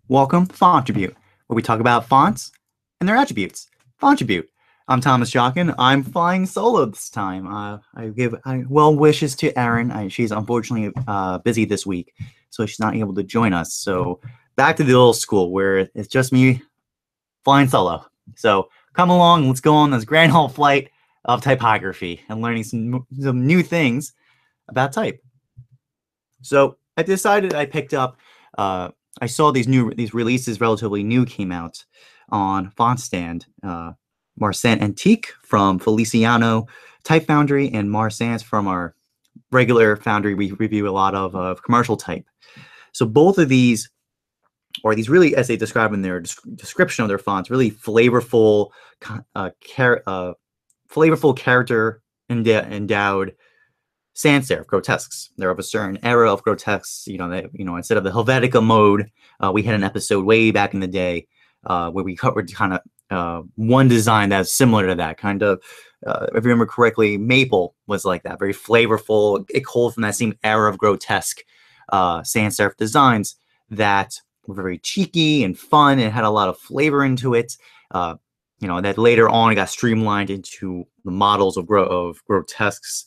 Welcome to Fontribute, where we talk about fonts and their attributes. Fontribute. I'm Thomas Jockin. I'm flying solo this time. I give well wishes to Erin. She's unfortunately busy this week, so she's not able to join us. So back to the old school where it's just me flying solo. So come along, let's go on this grand haul flight of typography and learning some new things about type. So I decided I picked up. I saw these releases relatively new came out on Font Stand. Marcin Antique from Feliciano Type Foundry and Marr Sans from our regular foundry we review a lot of commercial type. So both of these, or these really, as they describe in their description of their fonts, really flavorful, flavorful character endowed sans serif grotesques. They're of a certain era of grotesques. Instead of the Helvetica mode, we had an episode way back in the day where we covered kind of one design that's similar to that. Kind of, if you remember correctly, Maple was like that, very flavorful. It called from that same era of grotesque sans serif designs that were very cheeky and fun and had a lot of flavor into it. That later on got streamlined into the models of grotesques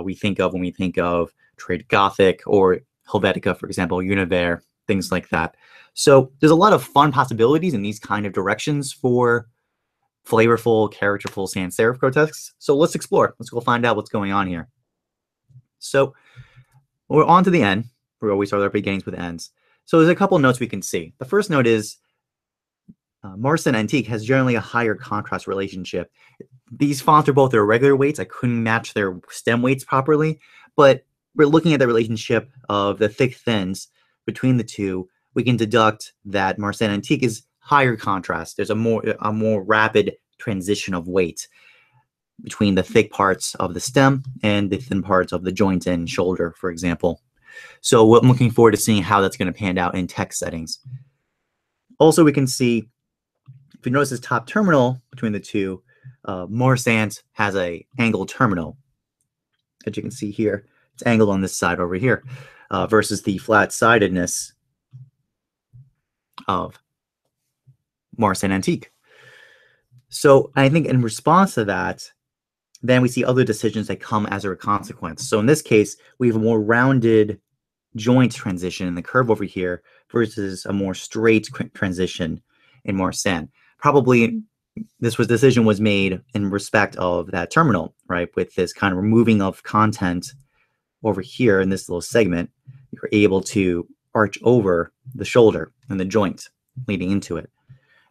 we think of when we think of trade Gothic or Helvetica, for example, Univers, things like that. So there's a lot of fun possibilities in these kind of directions for flavorful, characterful sans serif grotesques. So let's explore. Let's go find out what's going on here. So we're on to the end. We always start our beginnings with ends. So there's a couple notes we can see. The first note is Marcin Antique has generally a higher contrast relationship. These fonts are both their regular weights. I couldn't match their stem weights properly, but we're looking at the relationship of the thick thins between the two. We can deduct that Marcin Antique is higher contrast. There's a more rapid transition of weight between the thick parts of the stem and the thin parts of the joint and shoulder, for example. So I'm looking forward to seeing how that's going to pan out in text settings. Also, we can see, if you notice this top terminal between the two, Marr Sans has a angled terminal. As you can see here, it's angled on this side over here versus the flat-sidedness of Marcin Antique. So I think in response to that, then we see other decisions that come as a consequence. So in this case, we have a more rounded joint transition in the curve over here versus a more straight transition in Marcin. Probably this decision was made in respect of that terminal, right? With this kind of removing of content over here in this little segment, you're able to arch over the shoulder and the joint leading into it.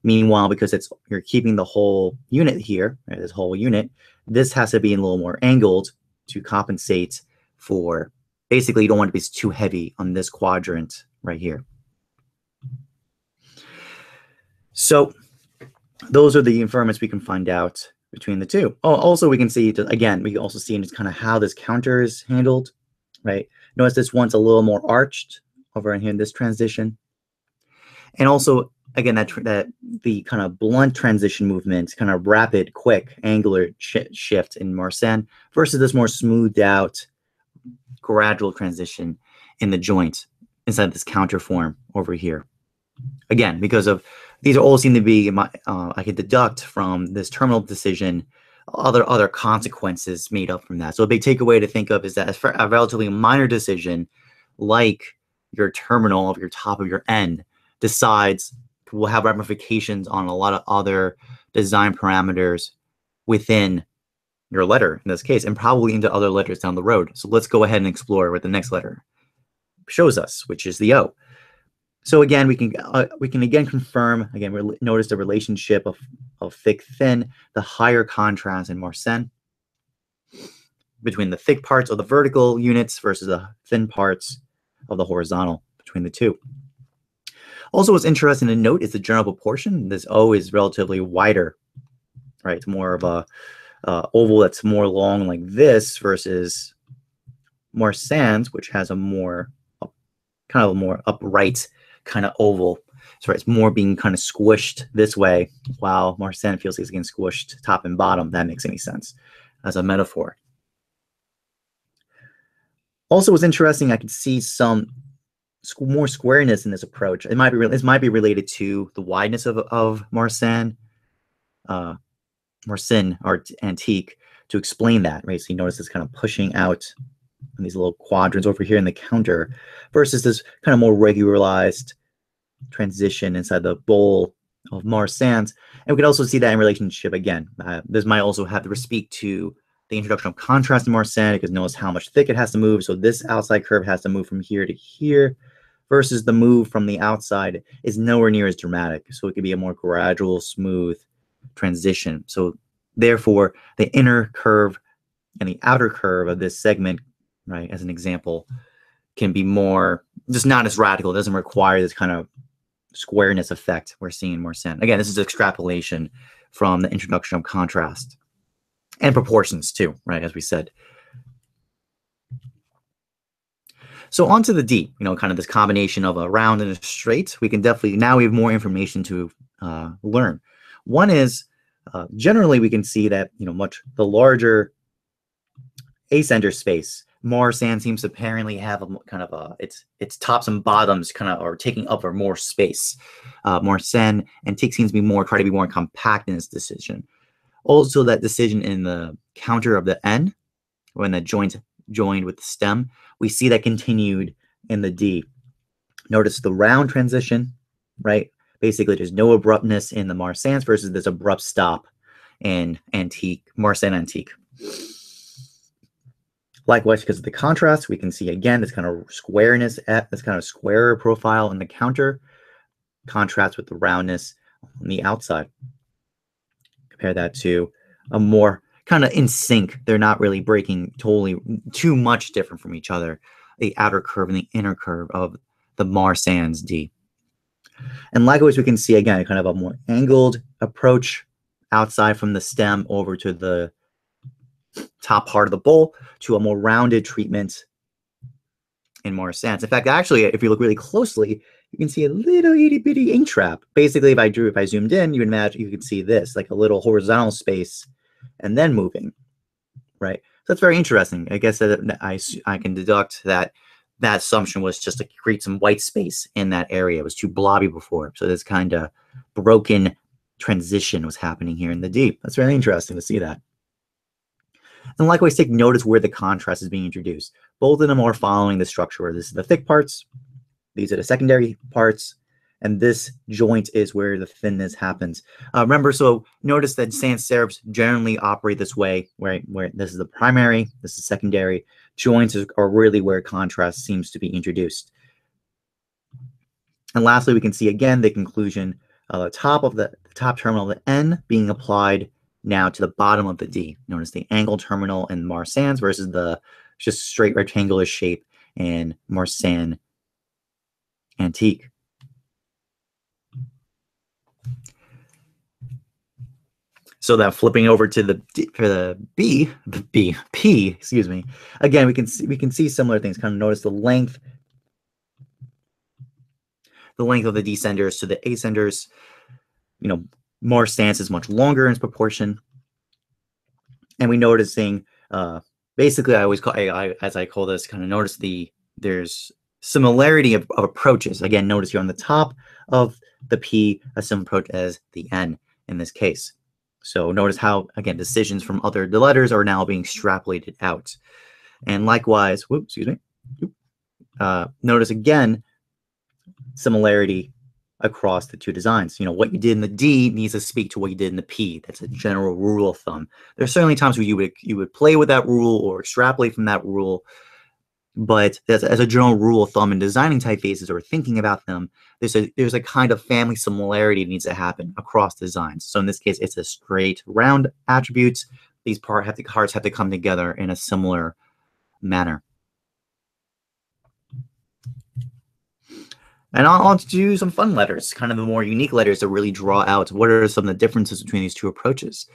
Meanwhile, because you're keeping the whole unit here, right, this whole unit, this has to be a little more angled to compensate for, basically you don't want to be too heavy on this quadrant right here. So those are the inferments we can find out between the two. Oh, also we can see, again, we can also see just kind of how this counter is handled, right? Notice this one's a little more arched over in here in this transition. And also, again, that the kind of blunt transition movement, kind of rapid, quick, angular shift in Marcin versus this more smoothed out, gradual transition in the joint inside this counter form over here. Again, because of these all seem to be, I could deduct from this terminal decision other consequences made up from that. So a big takeaway to think of is that for a relatively minor decision, like your terminal of your top of your end, decides will have ramifications on a lot of other design parameters within your letter in this case, and probably into other letters down the road. So let's go ahead and explore what the next letter shows us, which is the O. So again, we can again confirm, again, we notice the relationship of thick, thin, the higher contrast in Marcin between the thick parts of the vertical units versus the thin parts of the horizontal between the two. Also, what's interesting to note is the general proportion. This O is relatively wider, right? It's more of a oval that's more long like this versus Marr Sans, which has a more kind of a more upright kind of oval. So it's more being kind of squished this way, while Marcin feels like it's getting squished top and bottom. If that makes any sense as a metaphor. Also, what's interesting, I could see some more squareness in this approach. This might be related to the wideness of Marcin art antique to explain that, right? So you notice this kind of pushing out in these little quadrants over here in the counter versus this kind of more regularized transition inside the bowl of Marr Sans. And we can also see that in relationship again. This might also have to speak to the introduction of contrast in Marcin, because notice how much thick it has to move. So this outside curve has to move from here to here, versus the move from the outside is nowhere near as dramatic. So it could be a more gradual, smooth transition. So therefore, the inner curve and the outer curve of this segment, right, as an example, can be more, just not as radical. It doesn't require this kind of squareness effect we're seeing in Marcin. Again, this is extrapolation from the introduction of contrast and proportions too, right, as we said. So onto the D, kind of this combination of a round and a straight. We can definitely, now we have more information to learn. One is, generally we can see that, much the larger acenter space, Marr Sans seems to apparently have a kind of a, its tops and bottoms kind of are taking up or more space. Marcin antique seems to be try to be more compact in its decision. Also, that decision in the counter of the N, when the joint joined with the stem, we see that continued in the D. Notice the round transition, right? Basically, there's no abruptness in the Marr Sans versus this abrupt stop in Marcin antique. Likewise, because of the contrast, we can see again this kind of squareness, this kind of squarer profile in the counter, contrast with the roundness on the outside. Compare that to a more kind of in sync. They're not really breaking totally too much different from each other. The outer curve and the inner curve of the Marr Sans D. And likewise, we can see again kind of a more angled approach outside from the stem over to the top part of the bowl to a more rounded treatment in Marr Sans. In fact, actually, if you look really closely, you can see a little itty bitty ink trap. Basically, if I zoomed in, you would imagine you could see this, like a little horizontal space and then moving, right? So that's very interesting. I guess that I can deduct that that assumption was just to create some white space in that area. It was too blobby before. So this kind of broken transition was happening here in the D. That's very interesting to see that. And likewise, take notice where the contrast is being introduced. Both of them are following the structure where this is the thick parts, these are the secondary parts, and this joint is where the thinness happens. Remember, so notice that sans serifs generally operate this way, where this is the primary, this is secondary. Joints are really where contrast seems to be introduced. And lastly, we can see again the conclusion, the top terminal of the N being applied now to the bottom of the D. Notice the angled terminal in Marr Sans versus the just straight rectangular shape in Marcin antique. So that flipping over to the P, excuse me. Again, we can see similar things. Kind of notice the length of the descenders to the ascenders. Marr Sans is much longer in its proportion, and we noticing basically I always call as I call this, kind of notice there's similarity of approaches. Again, notice here on the top of the P a similar approach as the N in this case. So notice how again decisions from the letters are now being extrapolated out, and likewise, notice again similarity across the two designs. What you did in the D needs to speak to what you did in the P. That's a general rule of thumb. There's certainly times where you would play with that rule or extrapolate from that rule, but as a general rule of thumb in designing typefaces or thinking about them, there's a kind of family similarity that needs to happen across designs. So in this case, it's a straight round attributes. These parts have to come together in a similar manner. And on to do some fun letters, kind of the more unique letters that really draw out what are some of the differences between these two approaches.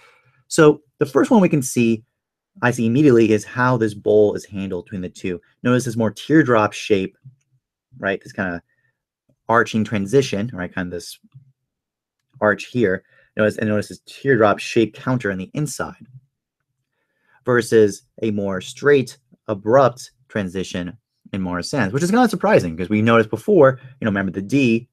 So the first one I see immediately is how this bowl is handled between the two. Notice this more teardrop shape, right? This kind of arching transition, right? Kind of this arch here. Notice this teardrop shape counter on the inside versus a more straight, abrupt transition in Marr Sans, which is not surprising because we noticed before, remember the D,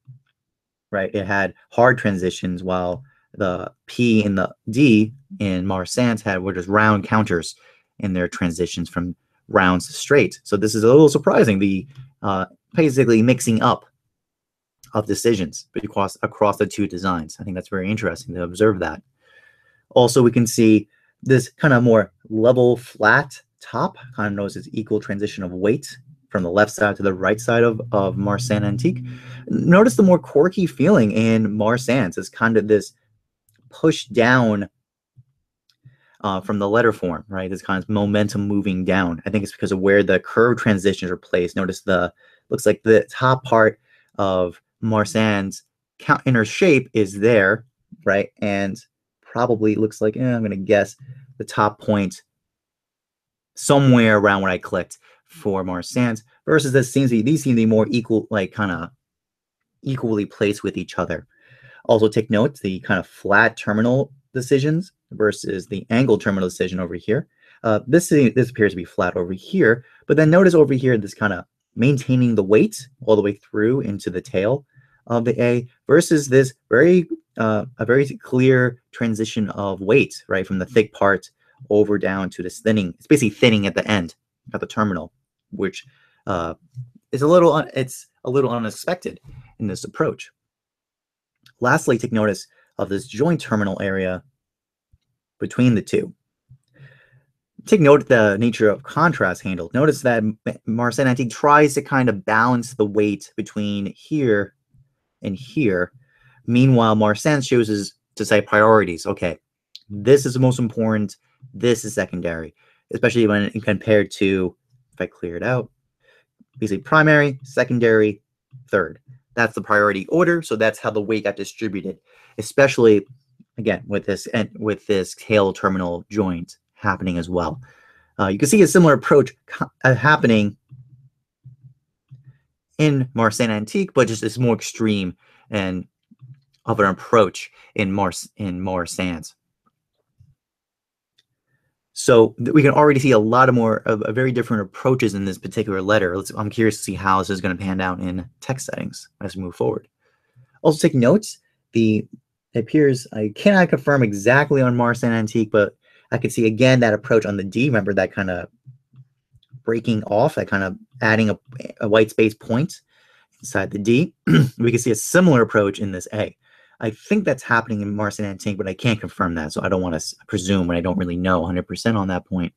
right? It had hard transitions while the P and the D in Marr Sans were just round counters in their transitions from rounds to straight. So this is a little surprising, the basically mixing up of decisions across the two designs. I think that's very interesting to observe that. Also, we can see this kind of more level, flat top, kind of notice equal transition of weight from the left side to the right side of Marr Sans Antique. Notice the more quirky feeling in Marr Sans. It's kind of this push down from the letter form, right? This kind of momentum moving down. I think it's because of where the curve transitions are placed. Notice looks like the top part of Marr Sans inner shape is there, right? And probably looks like, I'm going to guess the top point somewhere around when I clicked for Marr Sans, versus these seem to be more equal, like kind of equally placed with each other. Also take note the kind of flat terminal decisions versus the angled terminal decision over here. This appears to be flat over here, but then notice over here this kind of maintaining the weight all the way through into the tail of the A versus this a very clear transition of weight, right, from the thick part over down to this thinning. It's basically thinning at the end, at the terminal, which is a little unexpected in this approach. Lastly, take notice of this joint terminal area between the two. Take note of the nature of contrast handle. Notice that Marr Sans Antique tries to kind of balance the weight between here and here. Meanwhile, Marr Sans chooses to say priorities. Okay, this is the most important. This is secondary, especially when compared to, if I clear it out, basically primary, secondary, third. That's the priority order. So that's how the weight got distributed, especially again with this tail terminal joint happening as well. You can see a similar approach happening in Marr Sans Antique, but just it's more extreme and of an approach in Marr Sans. So we can already see a lot of more of very different approaches in this particular letter. I'm curious to see how this is going to pan out in text settings as we move forward. Also take notes. It appears, I cannot confirm exactly on Marr Sans Antique, but I can see again that approach on the D. Remember that kind of breaking off, that kind of adding a white space point inside the D. We can see a similar approach in this A. I think that's happening in Marr Sans Antique, but I can't confirm that, so I don't want to presume when I don't really know 100% on that point.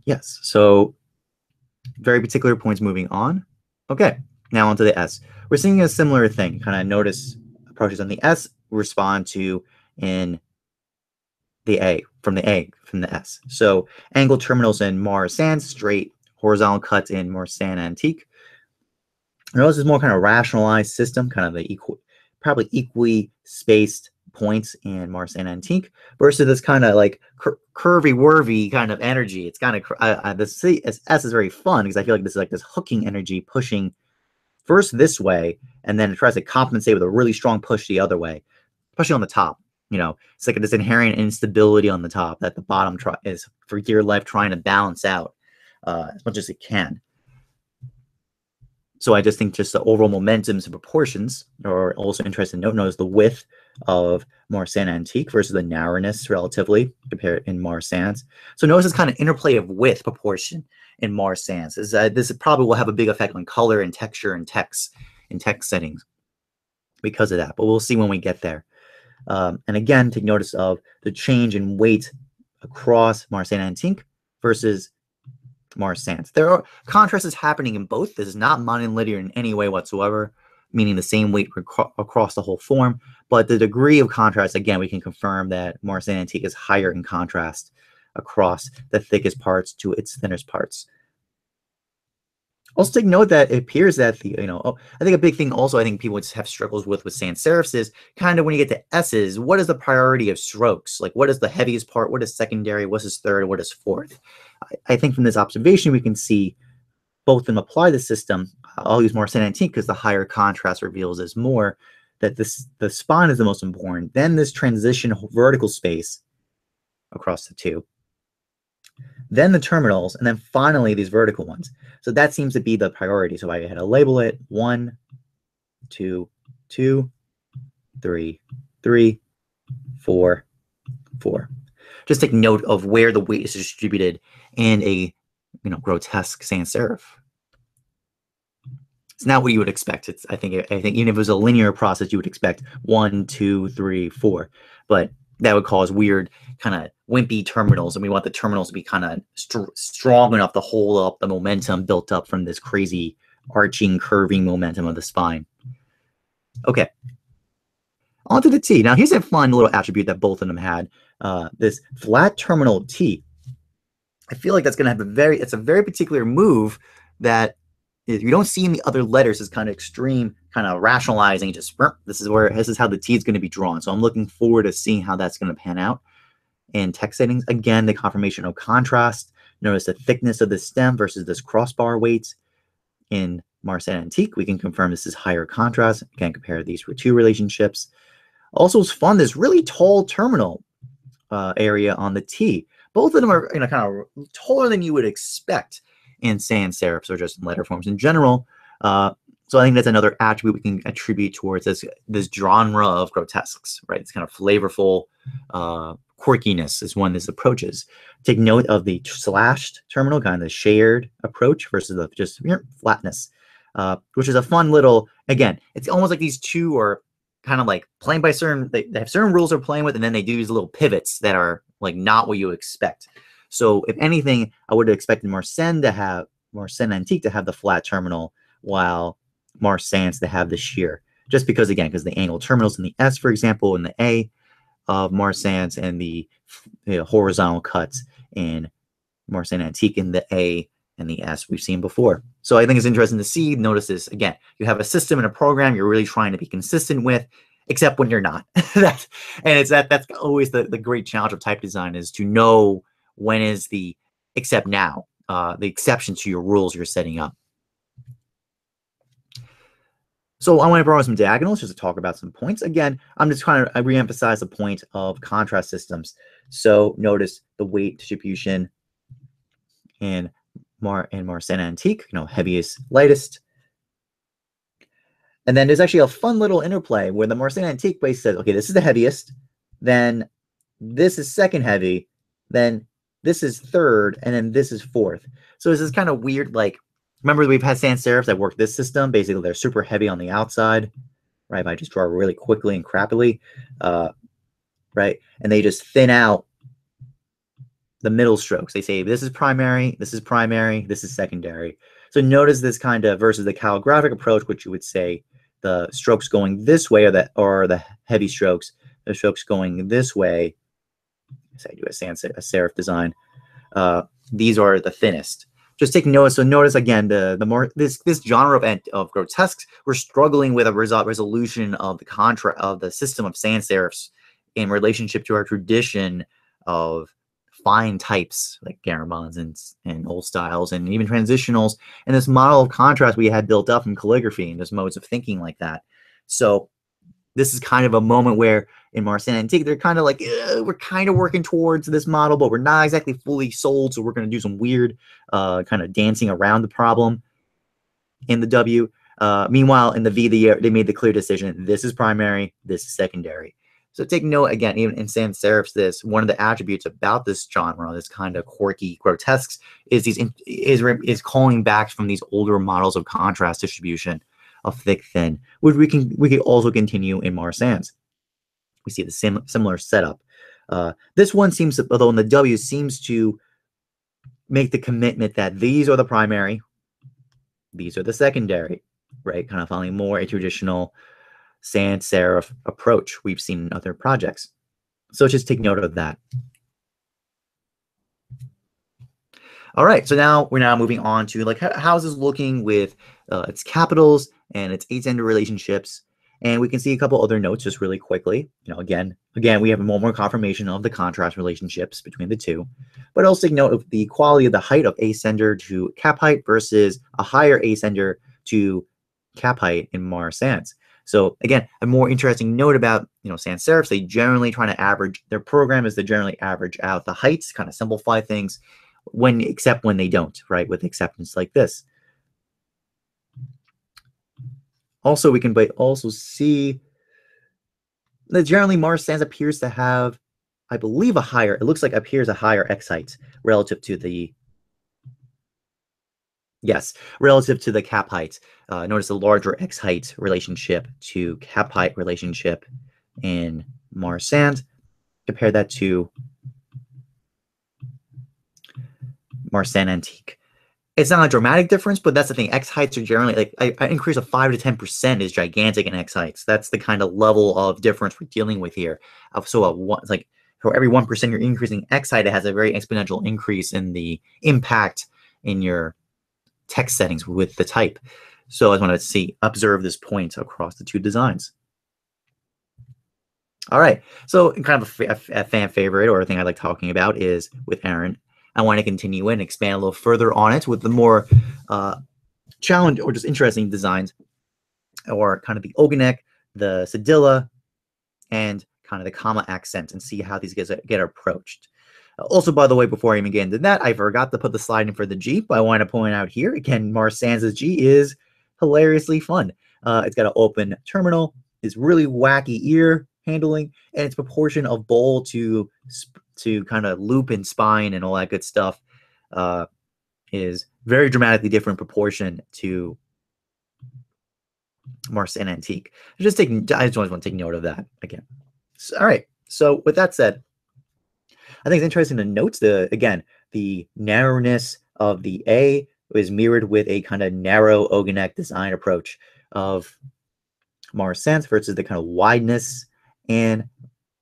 Yes, so very particular points moving on. Okay, now onto the S. We're seeing a similar thing. Kind of notice approaches on the S respond to in the A, from the S. So angled terminals in Marr Sans, straight horizontal cuts in Marr Sans Antique. Notice is more kind of rationalized system, kind of the probably equally spaced points in Marr Sans Antique versus this kind of like curvy-wurvy kind of energy. It's kind of this S is very fun because I feel like this is like this hooking energy pushing first this way, and then it tries to compensate with a really strong push the other way, especially on the top. It's like this inherent instability on the top that the bottom is for dear life trying to balance out as much as it can. So I just think just the overall momentums and proportions are also interesting to note. Notice the width of Marr Sans Antique versus the narrowness relatively compared in Marr Sans. So notice this kind of interplay of width proportion in Marr Sans. This probably will have a big effect on color and texture and text settings because of that. But we'll see when we get there. And again, take notice of the change in weight across Marr Sans Antique versus Marr Sans. There are contrasts happening in both. This is not monolinear in any way whatsoever, meaning the same weight across the whole form. But the degree of contrast, again, we can confirm that Marr Sans Antique is higher in contrast across the thickest parts to its thinnest parts. Also take note that it appears that I think a big thing also I think people would have struggles with sans serifs is kind of when you get to S's, what is the priority of strokes? Like what is the heaviest part? What is secondary? What is third? What is fourth? I think from this observation we can see both of them apply the system. I'll use Marr Sans Antique because the higher contrast reveals as more that the spine is the most important. Then this transition vertical space across the two. then the terminals, and then finally these vertical ones. So that seems to be the priority. So I had to label it 1, 2, 2, 3, 3, 4, 4. Just take note of where the weight is distributed in a grotesque sans serif. It's not what you would expect. I think even if it was a linear process, you would expect 1, 2, 3, 4, but that would cause weird kind of wimpy terminals, and we want the terminals to be kind of strong enough to hold up the momentum built up from this crazy arching, curving momentum of the spine. Okay, on to the T. Now here's a fun little attribute that both of them had. This flat terminal T. I feel like that's going to have it's a very particular move that you don't see in the other letters. Is kind of extreme, kind of rationalizing. Just this is how the T is going to be drawn. So I'm looking forward to seeing how that's going to pan out. In text settings, again, the confirmation of contrast. Notice the thickness of the stem versus this crossbar weight. In Marcin Antique, we can confirm this is higher contrast. Again, compare these two relationships. Also, it's fun, this really tall terminal area on the T. Both of them are kind of taller than you would expect in sans serifs or just in letter forms in general. So I think that's another attribute we can attribute towards this genre of grotesques, right? It's kind of flavorful quirkiness is one this approaches. Take note of the slashed terminal, kind of the shared approach versus the just flatness, which is a fun little, again, it's almost like these two are kind of like playing by certain, they have certain rules they're playing with, and then they do these little pivots that are like not what you expect. So if anything, I would have expected Marcin Antique to have the flat terminal, while Marr Sans to have the shear. Just because, again, because the angle terminals in the S, for example, in the A of Marr Sans, and the horizontal cuts in Marcin Antique in the A and the S we've seen before. So I think it's interesting to see. Notice this again. You have a system and a program you're really trying to be consistent with, except when you're not. That's always the great challenge of type design, is to know when is the except now, the exception to your rules you're setting up. So I want to borrow some diagonals just to talk about some points. Again, I'm just trying to reemphasize the point of contrast systems. So notice the weight distribution in Marcin Antique, heaviest, lightest. And then there's actually a fun little interplay where the Marcin Antique base says, okay, this is the heaviest, then this is second heavy, then this is third, and then this is fourth. So this is kind of weird, like, remember we've had sans serifs that work this system. Basically, they're super heavy on the outside, right? If I just draw really quickly and crappily, right? And they just thin out the middle strokes. They say this is primary, this is secondary. So notice this kind of versus the calligraphic approach, which you would say the strokes going this way are the heavy strokes. The strokes going this way, say I do a serif design, these are the thinnest. Just take notice. So notice again the more this genre of grotesques, we're struggling with a resolution of the system of sans serifs in relationship to our tradition of fine types like Garamons and old styles and even transitionals, and this model of contrast we had built up in calligraphy and just modes of thinking like that. So this is kind of a moment where in Marcin Antique, they're kind of like, we're kind of working towards this model, but we're not exactly fully sold. So we're going to do some weird kind of dancing around the problem in the W. Meanwhile, in the V, they made the clear decision. This is primary. This is secondary. So take note, again, even in sans serifs, one of the attributes about this genre, this kind of quirky grotesques, is calling back from these older models of contrast distribution of thick, thin, which we could also continue in Marr Sans. We see the similar setup. This one seems, although in the W, seems to make the commitment that these are the primary, these are the secondary, right? Kind of following more a traditional sans serif approach we've seen in other projects. So just take note of that. All right, so now we're moving on to like how is this looking with its capitals and its eight-ender relationships. And we can see a couple other notes just really quickly. Again, we have more confirmation of the contrast relationships between the two, but also take note of the quality of the height of ascender to cap height versus a higher ascender to cap height in Marr Sans. So again, a more interesting note about sans serifs, they generally try to average, their program is to generally average out the heights, kind of simplify things, except when they don't, right? With acceptance like this. Also, we can also see that generally Marr Sans appears to have, I believe, it looks like appears a higher X height relative to the, yes, relative to the cap height. Notice the larger X height relationship to cap height relationship in Marr Sans. Compare that to Marcin Antique. It's not a dramatic difference, but that's the thing. X heights are generally like an increase of 5 to 10% is gigantic in X heights. That's the kind of level of difference we're dealing with here. So it's like for every 1% you're increasing X height, it has a very exponential increase in the impact in your text settings with the type. So I just want to observe this point across the two designs. All right, so kind of a fan favorite, or a thing I like talking about, is with Erin. I want to continue and expand a little further on it with the more challenge or just interesting designs, or kind of the ogonek, the cedilla, and kind of the comma accent, and see how these get approached. Also, by the way, before I even get into that, I forgot to put the slide in for the G, but I want to point out here, again, Marr Sans' G is hilariously fun. It's got an open terminal, it's really wacky ear handling, and its proportion of bowl to kind of loop and spine and all that good stuff is very dramatically different proportion to Marcin Antique. I just always want to take note of that again. So, all right. So with that said, I think it's interesting to note the narrowness of the A is mirrored with a kind of narrow ogonek design approach of Marr Sans versus the kind of wideness and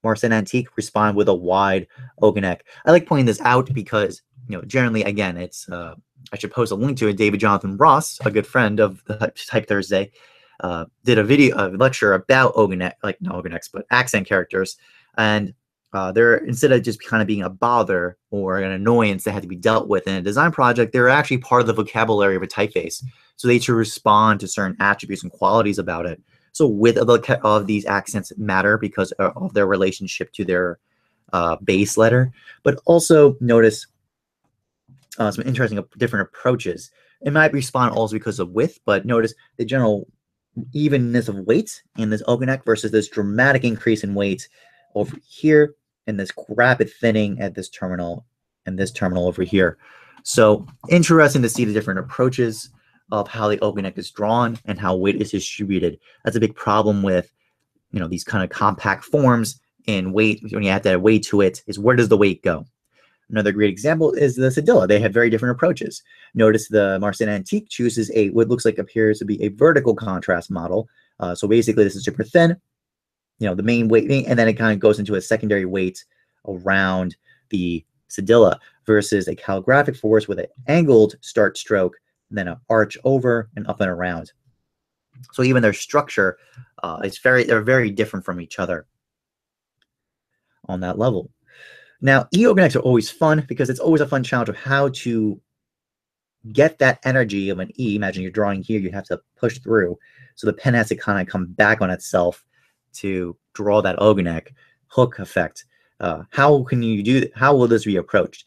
Marcin Antique respond with a wide ogonek. I like pointing this out because, generally, again, it's I should post a link to it. David Jonathan Ross, a good friend of the TypeThursday, did a lecture about ogonek, like not ogoneks, but accent characters, and they're, instead of just kind of being a bother or an annoyance that had to be dealt with in a design project, they're actually part of the vocabulary of a typeface. So they should respond to certain attributes and qualities about it. So width of these accents matter because of their relationship to their base letter. But also notice some interesting different approaches. It might respond also because of width, but notice the general evenness of weight in this ogonek versus this dramatic increase in weight over here, and this rapid thinning at this terminal and this terminal over here. So interesting to see the different approaches of how the ogonek is drawn and how weight is distributed. That's a big problem with, these kind of compact forms, and weight, when you add that weight to it, is where does the weight go? Another great example is the cedilla. They have very different approaches. Notice the Marcin Antique chooses what looks like appears to be a vertical contrast model. So basically this is super thin, the main weight, and then it kind of goes into a secondary weight around the cedilla versus a calligraphic force with an angled start stroke, and then an arch over and up and around. So even their structure, they're very different from each other on that level. Now, E-ogoneks are always fun because it's always a fun challenge of how to get that energy of an E. Imagine you're drawing here, you have to push through. So the pen has to kind of come back on itself to draw that ogonek hook effect. How can you do that? How will this be approached?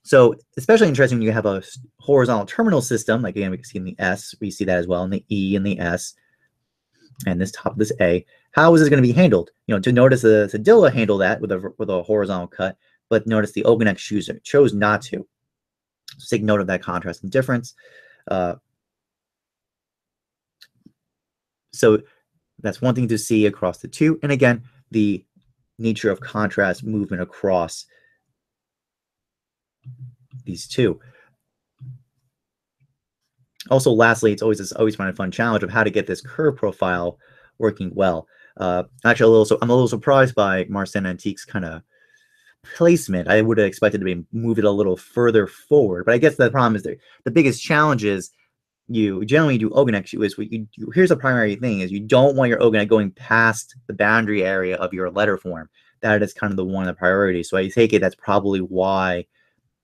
So especially interesting when you have a horizontal terminal system, like again, we can see in the S, we see that as well in the E and the S, and this top of this A. How is this going to be handled? To notice the cedilla handle that with a horizontal cut, but notice the ogonek chose not to. So take note of that contrast and difference. So that's one thing to see across the two. And again, the nature of contrast movement across these two. Also, lastly, it's always find a fun challenge of how to get this curve profile working well. Actually, I'm a little surprised by Marcin Antique's kind of placement. I would have expected to move it a little further forward, but I guess the problem is the biggest challenge is you generally do ogonek here's the primary thing is you don't want your ogonek going past the boundary area of your letter form. That is kind of one of the priorities. So I take it that's probably why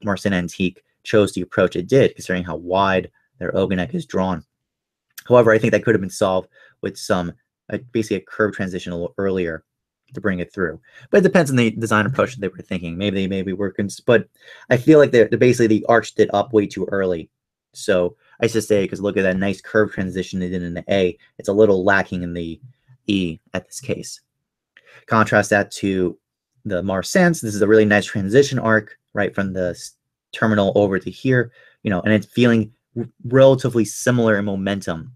Marcin Antique chose the approach it did, considering how wide their ogonek is drawn. However, I think that could have been solved with some basically a curve transition a little earlier to bring it through. But it depends on the design approach that they were thinking. Maybe they were, but I feel like they basically they arched it up way too early. So I should say, because look at that nice curve transition they did in the A. It's a little lacking in the E at this case. Contrast that to the Marr Sans. This is a really nice transition arc, right, from the terminal over to here, you know, and it's feeling relatively similar in momentum.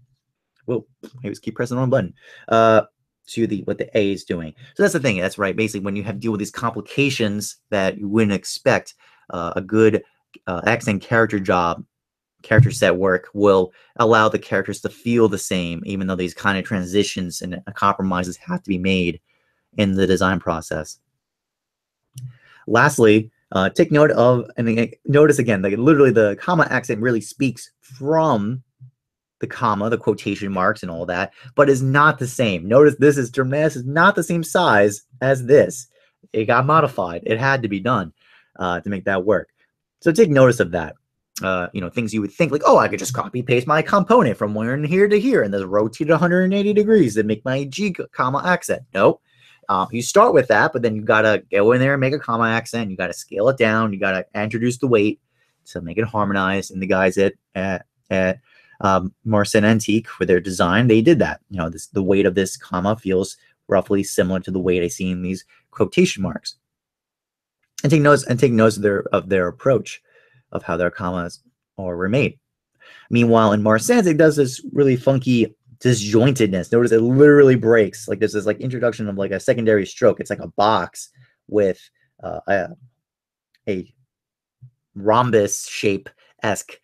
Whoa, I just keep pressing the wrong button. To the what the A is doing. So that's the thing. That's right. Basically, when you have to deal with these complications that you wouldn't expect, a good accent character set work will allow the characters to feel the same, even though these kind of transitions and compromises have to be made in the design process. Lastly, take note of, and notice again, like literally the comma accent really speaks from the comma, the quotation marks and all that, but is not the same. Notice this is not the same size as this. It got modified. It had to be done to make that work. So take notice of that. You know, things you would think like, oh, I could just copy paste my component from where in here to here and then rotate it 180 degrees to make my G comma accent. No, you start with that, but then you gotta go in there and make a comma accent. You gotta scale it down. You gotta introduce the weight to make it harmonized. And the guys at Marcin Antique for their design, they did that. You know, the weight of this comma feels roughly similar to the weight I see in these quotation marks. And take notes of their approach of how their commas are made. Meanwhile, in Marr Sans, it does this really funky disjointedness. Notice it literally breaks. Like there's this like introduction of like a secondary stroke. It's like a box with a rhombus shape-esque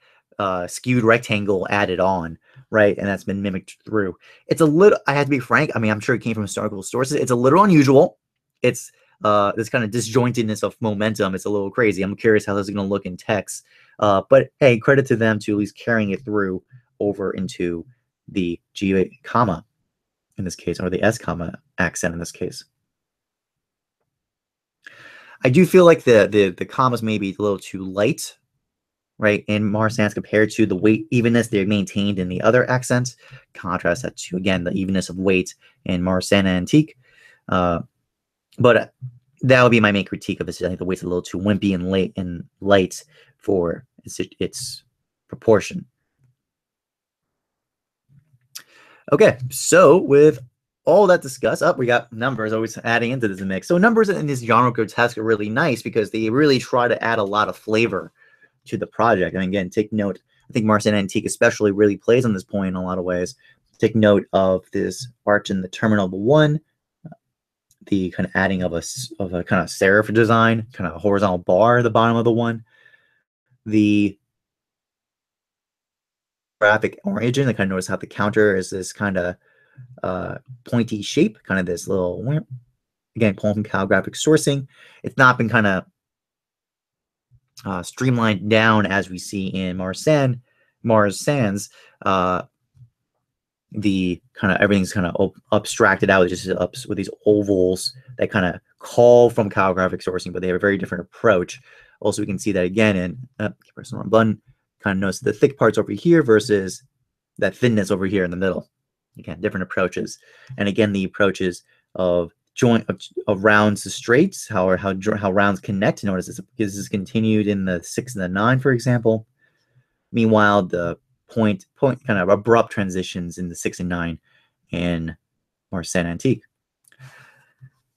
skewed rectangle added on, right? And that's been mimicked through. It's a little, I have to be frank, I mean, I'm sure it came from historical sources. It's a little unusual. It's this kind of disjointedness of momentum. It's a little crazy. I'm curious how this is going to look in text. But hey, credit to them to at least carrying it through over into the G comma in this case, or the S comma accent in this case. I do feel like the commas may be a little too light, right, in Marr Sans compared to the weight evenness they maintained in the other accents. Contrast that to, again, the evenness of weight in Marcin Antique. But that would be my main critique of this. I think the weight's a little too wimpy and light for its proportion. Okay, so with all that discussed, we got numbers always adding into this mix. So numbers in this genre grotesque are really nice because they really try to add a lot of flavor to the project. And again, take note, I think Marcin Antique especially really plays on this point in a lot of ways. Take note of this arch in the terminal of the 1, the kind of adding of a kind of serif design, kind of horizontal bar at the bottom of the 1, the graphic origin. I kind of notice how the counter is this kind of pointy shape, kind of this little, again, pulling from calligraphic sourcing. It's not been kind of streamlined down as we see in Marr Sans. The kind of everything's kind of abstracted out, just up with these ovals that kind of call from calligraphic sourcing, but they have a very different approach. Also, we can see that again in pressing the wrong button. Kind of notice the thick parts over here versus that thinness over here in the middle. Again, different approaches, and again the approaches of of rounds to straights, how rounds connect. Notice this is continued in the 6 and the 9, for example. Meanwhile, the point kind of abrupt transitions in the 6 and 9 in Marcin Antique.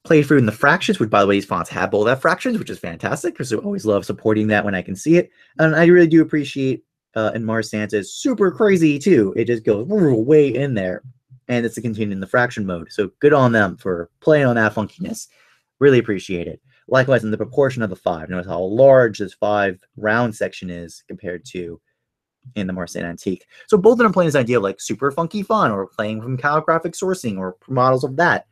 Played through in the fractions, which by the way, these fonts have both fractions, which is fantastic because I always love supporting that when I can see it. And I really do appreciate in Marr Sans is super crazy too. It just goes way in there, and it's a continue in the fraction mode. So good on them for playing on that funkiness. Really appreciate it. Likewise, in the proportion of the 5, notice how large this 5 round section is compared to in the Marcin Antique. So both of them playing this idea of like super funky fun, or playing from calligraphic sourcing, or models of that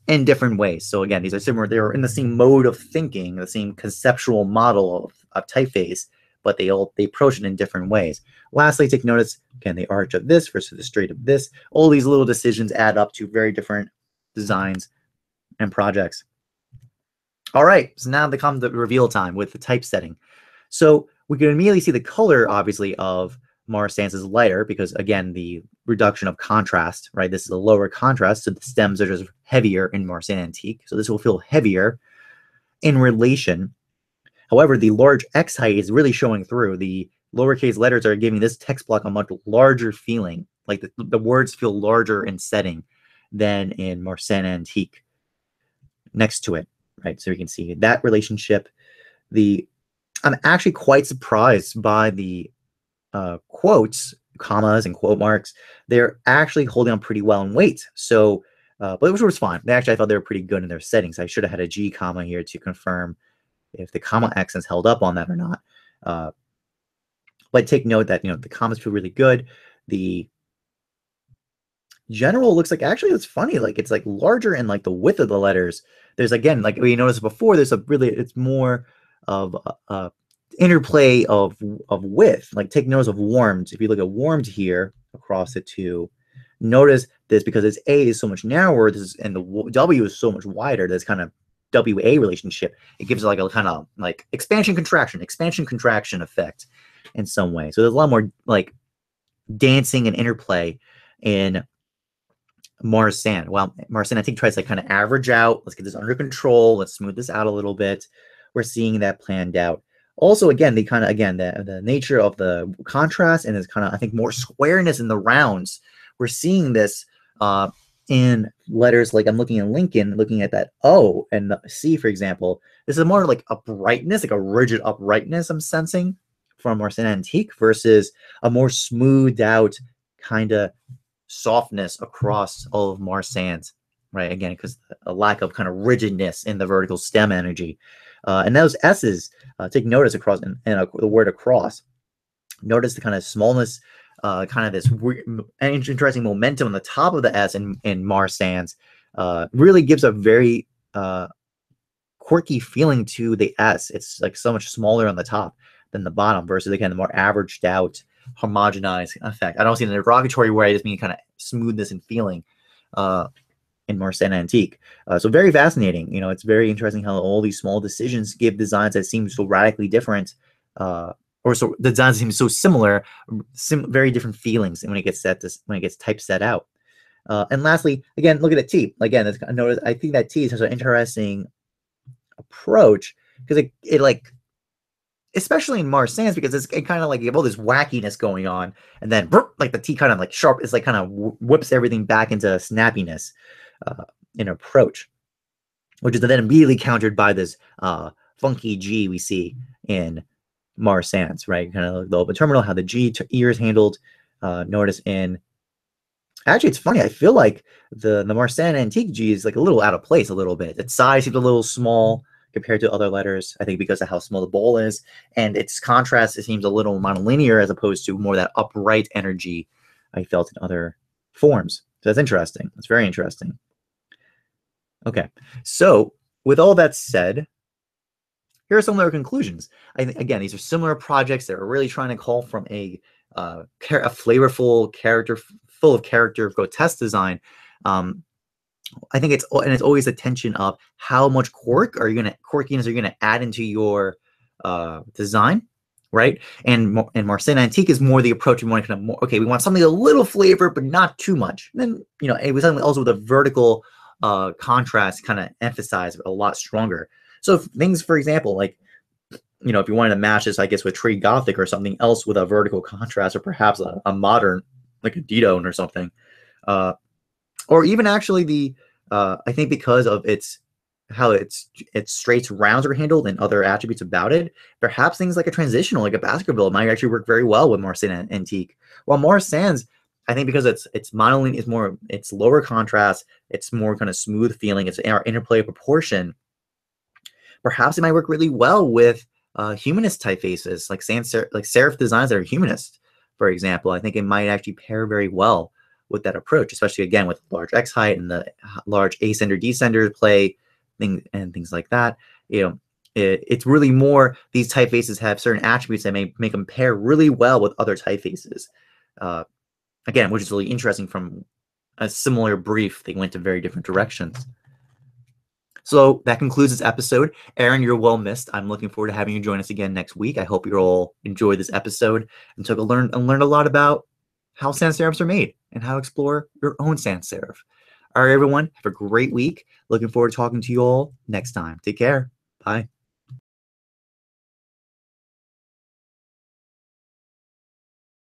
in different ways. So again, these are similar. They're in the same mode of thinking, the same conceptual model of typeface, but they approach it in different ways. Lastly, take notice, again, the arch of this versus the straight of this. All these little decisions add up to very different designs and projects. All right, so now comes the reveal time with the typesetting. So we can immediately see the color, obviously, of Marr Sans is lighter because, again, the reduction of contrast, right? This is a lower contrast, so the stems are just heavier in Marr Sans Antique. So this will feel heavier in relation. However, the large X height is really showing through. The lowercase letters are giving this text block a much larger feeling, like the words feel larger in setting than in Marr Sans Antique next to it, right? So you can see that relationship. I'm actually quite surprised by the quotes, commas, and quote marks. They're actually holding on pretty well in weight. So, but which was fine. I thought they were pretty good in their settings. I should have had a G comma here to confirm if the comma accents held up on that or not. But take note that, the commas feel really good. The general looks like, actually, it's funny. Like, it's like larger in like the width of the letters. There's, again, like we noticed before, it's more of interplay of width. Like, take notice of warmed. If you look at warmed here across the two, notice this, because its A is so much narrower, and the W is so much wider, this kind of WA relationship, it gives it like a kind of like expansion contraction effect in some way. So there's a lot more like dancing and interplay in Marr Sans. Well, Marr Sans, I think, tries to kind of average out. Let's get this under control. Let's smooth this out a little bit. We're seeing that planned out. Also, again, the nature of the contrast, and this kind of, I think, more squareness in the rounds. We're seeing this in letters like, I'm looking at Lincoln, looking at that O and the C, for example. This is more like uprightness, like a rigid uprightness I'm sensing from Marr Sans Antique versus a more smoothed out kind of softness across all of Marr Sans, right? Again, because a lack of kind of rigidness in the vertical stem energy. And those S's, take notice across in the word across. Notice the kind of smallness, kind of this weird, interesting momentum on the top of the S in Marr Sans. Really gives a very quirky feeling to the S. It's like so much smaller on the top than the bottom versus, again, the more averaged out, homogenized effect. I don't see in a derogatory way, I just mean kind of smoothness and feeling in Marr Sans Antique. So very fascinating. It's very interesting how all these small decisions give designs that seem so radically different, or so the designs seem so similar, very different feelings when it gets typeset out. And lastly, again, look at the T. Again, notice, I think that T is such an interesting approach because it like, especially in Marr Sans, because it kind of like, you have all this wackiness going on, and then like the T kind of like sharp, it's like kind of whips everything back into snappiness in approach, which is then immediately countered by this funky G we see in Marr Sans, right? Kind of like the open terminal, how the G ear is handled. Notice in, actually, it's funny, I feel like the Marr Sans Antique G is like a little out of place a little bit. Its size seems a little small compared to other letters, I think because of how small the bowl is, and its contrast, it seems a little monolinear as opposed to more that upright energy I felt in other forms. So that's interesting. That's very interesting. Okay, so with all that said, here are some of our conclusions. I think, again, these are similar projects that are really trying to call from a flavorful, full of character, grotesque design. I think it's always the tension of how much quirkiness are you gonna add into your design, right? And Marr Sans Antique is more the approach. We want to kind of more, okay, we want something a little flavor, but not too much. And then it was something also with a vertical contrast, kind of emphasized a lot stronger. So if things, for example, like if you wanted to match this, I guess, with Tree Gothic or something else with a vertical contrast, or perhaps a modern, like a Didone or something. Or even actually I think because of how its straights rounds are handled and other attributes about it, perhaps things like a transitional, like a basketball, might actually work very well with Marr Sans Antique. While Marr Sans, I think because it's monolinear, it's lower contrast, it's more kind of smooth feeling, it's our interplay of proportion. Perhaps it might work really well with humanist typefaces, like serif designs that are humanist, for example. I think it might actually pair very well with that approach, especially, again, with large X height and the large ascender descender play things like that. It's really more, these typefaces have certain attributes that make them pair really well with other typefaces. Again, which is really interesting. From a similar brief, they went to very different directions. So that concludes this episode. Erin, you're well missed. I'm looking forward to having you join us again next week. I hope you all enjoyed this episode and learned a lot about how sans serifs are made and how to explore your own sans serif. All right, everyone, have a great week. Looking forward to talking to you all next time. Take care. Bye.